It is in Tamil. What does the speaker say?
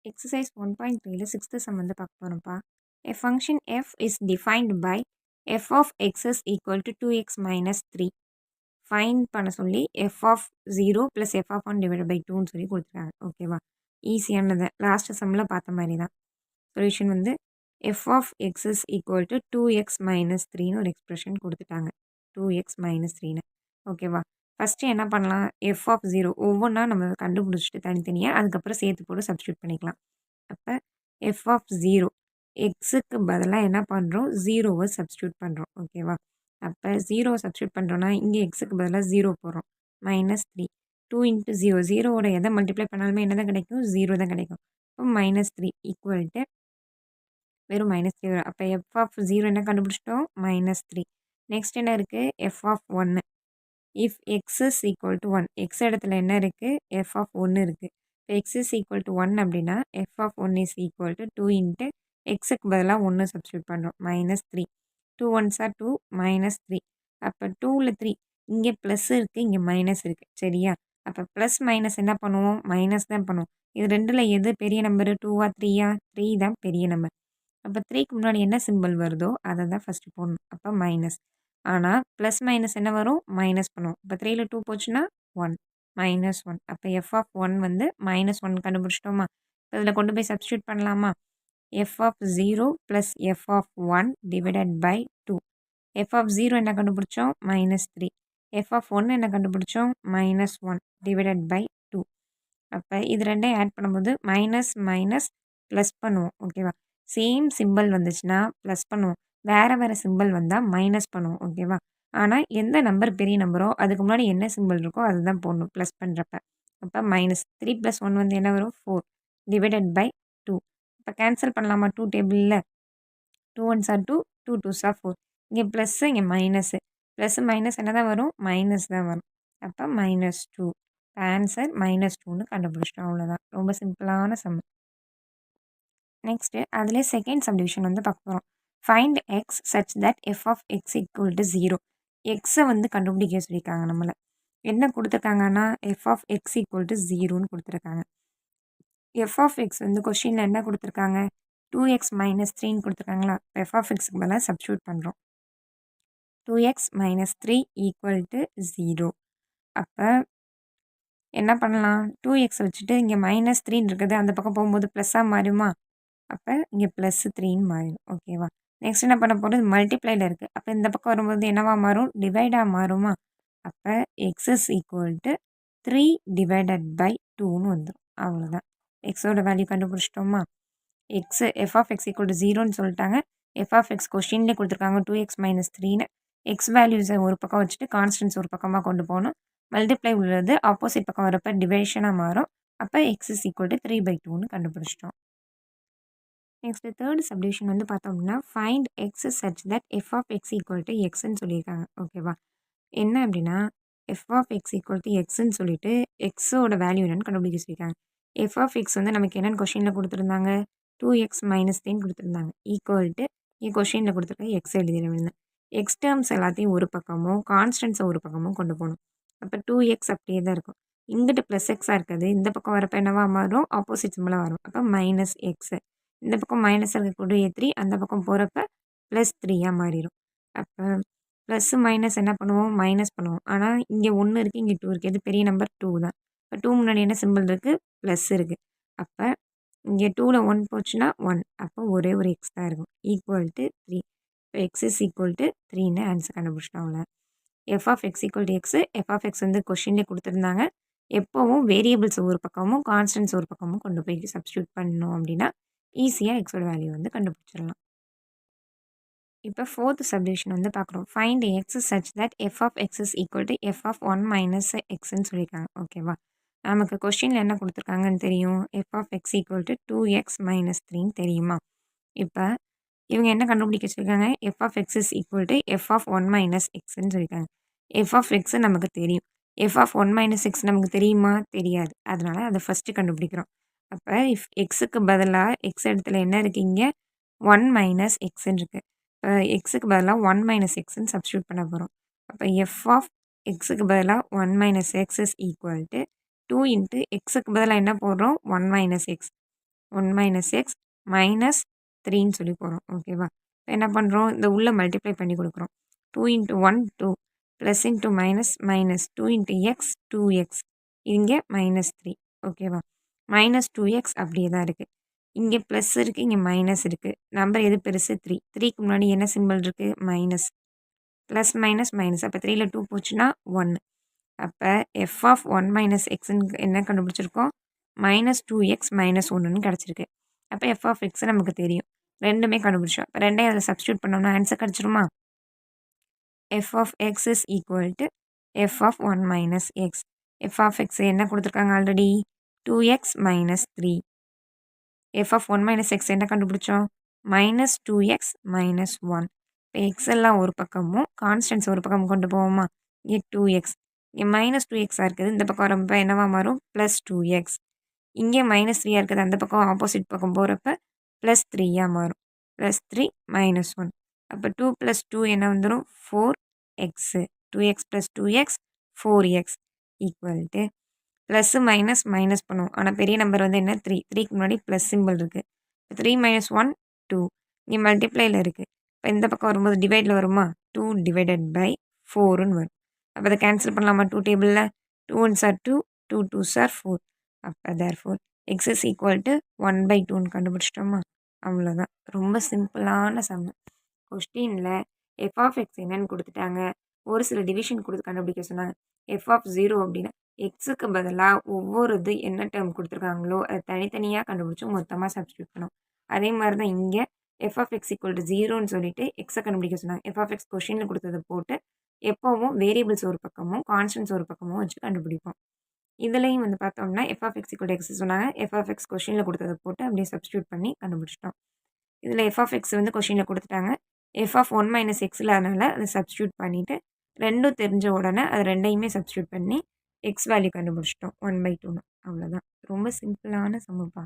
Exercise 1.3ல 6th sum வந்து பார்க்க போறோம்ப்பா. A function f is defined by f of x is equal to 2x minus 3. Find பண்ண சொல்லி f of 0 plus f of 1 divided by 2ன்னு சொல்லி கொடுத்துருக்காங்க. ஓகேவா? ஈஸியானது. லாஸ்ட் சம்மில் பார்த்த மாதிரி தான். சொல்யூஷன் வந்து f of x is equal to 2x minus 3ன்னு ஒரு எக்ஸ்பிரஷன் கொடுத்துட்டாங்க. 2x minus 3ன்னு. ஓகேவா? ஃபஸ்ட்டு என்ன பண்ணலாம்? f of 0 ஒவ்வொன்றா நம்ம கண்டுபிடிச்சிட்டு தனித்தனியாக அதுக்கப்புறம் சேர்த்து போட்டு சப்ஸ்டியூட் பண்ணிக்கலாம். அப்போ எஃப் ஆஃப் 0 எக்ஸுக்கு பதிலாக என்ன பண்ணுறோம்? 0வை சப்ஸ்டியூட் பண்ணுறோம். ஓகேவா? அப்போ 0 சப்ஸ்டியூட் பண்ணுறோன்னா இங்கே எக்ஸுக்கு பதிலாக 0 போடுறோம். -3 2 இன்ட்டு 0 0வோட எதை மல்டிப்ளை பண்ணாலுமே என்ன தான் கிடைக்கும்? 0 தான் கிடைக்கும். இப்போ -3 ஈக்குவல் டு வெறும் -3 வரும். அப்போ எஃப் ஆஃப் 0 என்ன கண்டுபிடிச்சிட்டோம்? -3. நெக்ஸ்ட் என்ன இருக்குது? F of 1 if X is equal to 1 X இடத்துல என்ன இருக்குது? எஃப் ஆஃப் 1 இருக்குது. இப்போ எக்ஸ் இஸ் ஈக்குவல் டு 1 அப்படின்னா F of 1 is equal to 2 into எக்ஸுக்கு பதிலாக 1 சப்ஸ்டியூட் பண்ணுறோம். -3 2 1s are 2 -3 அப்போ 2ல் 3 இங்கே ப்ளஸ் இருக்குது, இங்கே மைனஸ் இருக்குது. சரியா? அப்போ ப்ளஸ் மைனஸ் என்ன பண்ணுவோம்? மைனஸ் தான் பண்ணுவோம். இது ரெண்டில் எது பெரிய நம்பரு? 2வா 3யா? 3 தான் பெரிய நம்பர். அப்போ 3க்கு முன்னாடி என்ன சிம்பிள் வருதோ அதை தான் ஃபஸ்ட்டு போடணும். அப்போ மைனஸ். ஆனால் ப்ளஸ் மைனஸ் என்ன வரும்? மைனஸ் பண்ணுவோம். இப்போ 3ல் 2 போச்சுன்னா 1 -1. அப்போ எஃப் ஆஃப் 1 வந்து -1 கண்டுபிடிச்சிட்டோமா? இப்போ இதில் கொண்டு போய் சப்ஸ்டியூட் பண்ணலாமா? F of 0 plus F of 1 divided by 2. F of 0 என்ன கண்டுபிடிச்சோம்? -3. எஃப் ஆஃப் 1 என்ன கண்டுபிடிச்சோம்? -1 டிவைடட் பை 2. அப்போ இது ரெண்டையும் ஆட் பண்ணும்போது மைனஸ் மைனஸ் ப்ளஸ் பண்ணுவோம். ஓகேவா? சேம் சிம்பிள் வந்துச்சுன்னா ப்ளஸ் பண்ணுவோம். வேறு வேறு சிம்பிள் வந்தால் மைனஸ் பண்ணுவோம். ஓகேவா? ஆனால் எந்த நம்பர் பெரிய நம்பரோ அதுக்கு முன்னாடி என்ன சிம்பிள் இருக்கோ அதுதான் போடணும் ப்ளஸ் பண்ணுறப்ப. அப்போ -3 + 1 வந்து என்ன வரும்? 4 டிவைடட் பை 2. இப்போ கேன்சல் பண்ணலாமா 2 டேபிளில்? 2 1s are 2 2 2s are 4. இங்கே ப்ளஸ்ஸு இங்கே மைனஸு. ப்ளஸ் மைனஸ் என்ன தான் வரும்? மைனஸ் தான் வரும். அப்போ -2. ஆன்சர் -2ன்னு கண்டுபிடிச்சிட்டோம். அவ்வளோதான். ரொம்ப சிம்பிளான சம். நெக்ஸ்ட்டு அதிலே செகண்ட் சப்டிவிஷன் வந்து பார்க்க போகிறோம். Find X such that F of X equal to 0. எக்ஸை வந்து கண்டுபிடிக்க சொல்லியிருக்காங்க நம்மளை. என்ன கொடுத்துருக்காங்கன்னா f of X equal to 0ன்னு கொடுத்துருக்காங்க. எஃப் ஆஃப் எக்ஸ் வந்து கொஷினில் என்ன கொடுத்துருக்காங்க? 2x - 3ன்னு கொடுத்துருக்காங்களா? எஃப் ஆஃப் எக்ஸுக்கு பதிலாக சப்ஸ்டியூட் பண்ணுறோம். 2x - 3 equal to 0. அப்போ என்ன பண்ணலாம்? 2x வச்சுட்டு இங்கே -3ன்னு இருக்குது அந்த பக்கம் போகும்போது ப்ளஸ்ஸாக மாறுமா? அப்போ இங்கே +3ன்னு மாறிடும். ஓகேவா? நெக்ஸ்ட் என்ன பண்ண போகிறது? மல்டிப்ளைல இருக்குது. அப்போ இந்த பக்கம் வரும்போது என்னவா மாறும்? டிவைடாக மாறுமா? அப்போ x is equal to 3 divided by 2ன்னு வந்துடும். அவ்வளோதான். எக்ஸோட வேல்யூ கண்டுபிடிச்சிட்டோமா? X f of X equal to 0ன்னு சொல்லிட்டாங்க. எஃப் ஆஃப் எக்ஸ் கொஷின்லேயே கொடுத்துருக்காங்க 2x - 3ன்னு. எக்ஸ் வேல்யூஸை ஒரு பக்கம் வச்சுட்டு கான்ஸ்டன்ஸ் ஒரு பக்கமாக கொண்டு போகணும். மல்டிப்ளை உள்ளது ஆப்போசிட் பக்கம் வரப்போ டிவைஷனாக மாறும். அப்போ எக்ஸ் இஸ் ஈக்குவல் டு 3/2ன்னு கண்டுபிடிச்சிட்டோம். நெக்ஸ்ட் தேர்ட் சப்டிவிஷன் வந்து பார்த்தோம் அப்படின்னா find X such that F of X equal to எக்ஸ்ன்னு சொல்லியிருக்காங்க. ஓகேவா? என்ன அப்படின்னா F of X equal to எக்ஸ்ன்னு சொல்லிட்டு எக்ஸோட வேல்யூ என்னன்னு கண்டுபிடிக்க சொல்லியிருக்காங்க. எஃப் ஆஃப் எக்ஸ் வந்து நமக்கு என்னென்னு கொஷினில் கொடுத்துருந்தாங்க? 2x - 3ன்னு கொடுத்துருந்தாங்க. ஈக்குவல் டு இங்கே கொஷினில் கொடுத்துருக்க எக்ஸ் எழுதிடுவேன். எக்ஸ் டேர்ம்ஸ் எல்லாத்தையும் ஒரு பக்கமும் கான்ஸ்டன்ஸை ஒரு பக்கமும் கொண்டு போகணும். அப்போ 2x அப்படியே தான் இருக்கும். இங்கிட்டு ப்ளஸ் எக்ஸாக இருக்குது. இந்த பக்கம் வரப்போ என்னவா மாறும்? ஆப்போசிட் சிம்பிளாக வரும். அப்போ -x. இந்த பக்கம் மைனஸ் இருக்கக்கூடிய 3 அந்த பக்கம் போகிறப்ப +3யாக மாறிடும். அப்போ ப்ளஸ்ஸு மைனஸ் என்ன பண்ணுவோம்? மைனஸ் பண்ணுவோம். ஆனால் இங்கே 1 இருக்குது, இங்கே 2 இருக்குது. எது பெரிய நம்பர்? 2 தான். இப்போ 2 முன்னாடி என்ன சிம்பிள் இருக்குது? ப்ளஸ் இருக்குது. அப்போ இங்கே 2ல் 1 போச்சுன்னா 1. அப்போ ஒரே ஒரு எக்ஸ் தான் இருக்கும். Equal to 3. இப்போ எக்ஸ் இஸ் ஈக்குவல் டு 3ன்னு ஆன்சர் கண்டுபிடிச்சிட்டோம். அவ்வளோ f of X equal to x. F of x வந்து கொஷின்லேயே கொடுத்துருந்தாங்க. எப்போவும் வேரியபிள்ஸ் ஒரு பக்கமும் கான்ஸ்டன்ஸ் ஒரு பக்கமும் கொண்டு போய் சப்ஸ்டியூட் பண்ணணும் அப்படின்னா ஈஸியாக எக்ஸோட வேல்யூ வந்து கண்டுபிடிச்சிடலாம். இப்போ ஃபோர்த் சப்டிவிஷன் வந்து பார்க்குறோம். Find X such that F of X is equal to F of 1 - எக்ஸ்ன்னு சொல்லியிருக்காங்க. ஓகேவா? நமக்கு கொஷினில் என்ன கொடுத்துருக்காங்கன்னு தெரியும்? F of X equal to 2x - 3ன்னு தெரியுமா? இப்போ இவங்க என்ன கண்டுபிடிக்க சொல்லியிருக்காங்க? F of X is equal to F of 1 - எக்ஸ்ன்னு சொல்லியிருக்காங்க. எஃப் ஆஃப் எக்ஸ் நமக்கு தெரியும். எஃப் ஆஃப் 1 - எக்ஸ் நமக்கு தெரியுமா? தெரியாது. அதனால அதை ஃபஸ்ட்டு கண்டுபிடிக்கிறோம். அப்போ இஃப் எக்ஸுக்கு பதிலாக எக்ஸ் இடத்துல என்ன இருக்குது? இங்கே 1 - எக்ஸ்ன்னு இருக்குது. இப்போ எக்ஸுக்கு பதிலாக 1 - எக்ஸ்ன்னு சப்ஸ்டியூட் பண்ண போகிறோம். அப்போ எஃப் ஆஃப் எக்ஸுக்கு பதிலாக 1 - X is equal to 2 into எக்ஸுக்கு பதிலாக என்ன போடுறோம்? 1 - எக்ஸ். 1 மைனஸ் எக்ஸ் மைனஸ் 3ன்னு சொல்லி போகிறோம். ஓகேவா? இப்போ என்ன பண்ணுறோம்? இந்த உள்ள மல்டிப்ளை பண்ணி கொடுக்குறோம். 2 into 1 2 plus into minus minus 2 into X 2x இங்கே -3. ஓகேவா? -2x அப்படியே தான் இருக்குது. இங்கே ப்ளஸ் இருக்குது, இங்கே மைனஸ் இருக்குது. நம்பர் எது பெருசு? 3. 3க்கு முன்னாடி என்ன சிம்பிள் இருக்குது? மைனஸ். Plus minus minus. அப்போ 3ல் 2 போச்சுன்னா 1. அப்போ எஃப் ஆஃப் 1 மைனஸ் எக்ஸ்ன்னு என்ன கண்டுபிடிச்சிருக்கோம்? -2x -1ன்னு கிடச்சிருக்கு. அப்போ எஃப் ஆஃப் எக்ஸ் நமக்கு தெரியும். ரெண்டுமே கண்டுபிடிச்சோம். இப்போ ரெண்டையும் அதில் சப்ஸ்டியூட் பண்ணோம்னா ஆன்சர் கிடச்சிருமா? F of X is equal to F of 1 minus x. F of x என்ன கொடுத்துருக்காங்க already? 2x -3. F of 1 minus x என்ன கண்டுபிடிச்சோம்? -2x -1. இப்போ எக்ஸ் எல்லாம் ஒரு பக்கமும் கான்ஸ்டன்ட்ஸ் ஒரு பக்கம் கொண்டு போவோமா? இங்கே 2x இங்கே -2xஆக இருக்குது. இந்த பக்கம் வரப்போ என்னவா மாறும்? +2x. இங்கே -3ஆக இருக்குது. அந்த பக்கம் ஆப்போசிட் பக்கம் போகிறப்ப +3ஆக மாறும். +3 -1. அப்போ 2 + 2 என்ன வந்துடும்? 4x. 2x + 2x 4x equal to plus minus minus பண்ணுவோம். ஆனால் பெரிய நம்பர் வந்து என்ன? 3. 3க்கு முன்னாடி ப்ளஸ் சிம்பிள் இருக்குது. இப்போ 3 - 1 2. இங்கே மல்டிப்ளைல இருக்குது. இப்போ இந்த பக்கம் வரும்போது டிவைடில் வருமா? 2 டிவைடட் பை 4ன்னு வரும். அப்போ அதை கேன்சல் பண்ணலாமா 2 டேபிளில்? 2 1s are 2, 2 2s are 4. அப்போ therefore x is equal to 1/2ன்னு கண்டுபிடிச்சிட்டோமா? அவ்வளோதான். ரொம்ப சிம்பிளான சம். கொஸ்டினில் எஃப் ஆஃப் எக்ஸ் என்னன்னு கொடுத்துட்டாங்க. ஒரு சில டிவிஷன் கொடுத்து கண்டுபிடிக்க சொன்னாங்க. எஃப் ஆஃப் 0 அப்படின்னா எக்ஸுக்கு பதிலாக ஒவ்வொரு இது என்ன டேர்ம் கொடுத்துருக்காங்களோ அதை தனித்தனியாக கண்டுபிடிச்சி மொத்தமாக சப்ஸ்டியூட் பண்ணோம். அதே மாதிரி தான் இங்கே f of X equal to 0ன்னு சொல்லிட்டு எக்ஸை கண்டுபிடிக்க சொன்னாங்க. எஃப் ஆஃப் எக்ஸ் கொஸ்டினில் கொடுத்ததை போட்டு எப்போவும் வேரியபிள்ஸ் ஒரு பக்கமும் கான்ஸ்டன்ட்ஸ் ஒரு பக்கமும் வச்சு கண்டுபிடிப்போம். இதுலேயும் வந்து பார்த்தோம்னா F of X equal X சொன்னாங்க. எஃப் ஆஃப் எக்ஸ் கொஸ்டினில் கொடுத்ததை போட்டு அப்படியே சப்ஸ்டியூட் பண்ணி கண்டுபிடிச்சிட்டோம். இதில் எஃப் ஆஃப் எக்ஸ் வந்து கொஸ்டினில் கொடுத்துட்டாங்க. எஃப் ஆஃப் 1 மைனஸ் எக்ஸ் இல்லாதனால அதை சப்ஸ்டியூட் பண்ணிவிட்டு ரெண்டும் தெரிஞ்ச உடனே அது ரெண்டையுமே சப்ஸ்டியூட் பண்ணி எக்ஸ் வேல்யூ கண்டுபிடிச்சிட்டோம் 1/2ன்னு. அவ்வளோதான். ரொம்ப சிம்பிளான சம்முப்பா.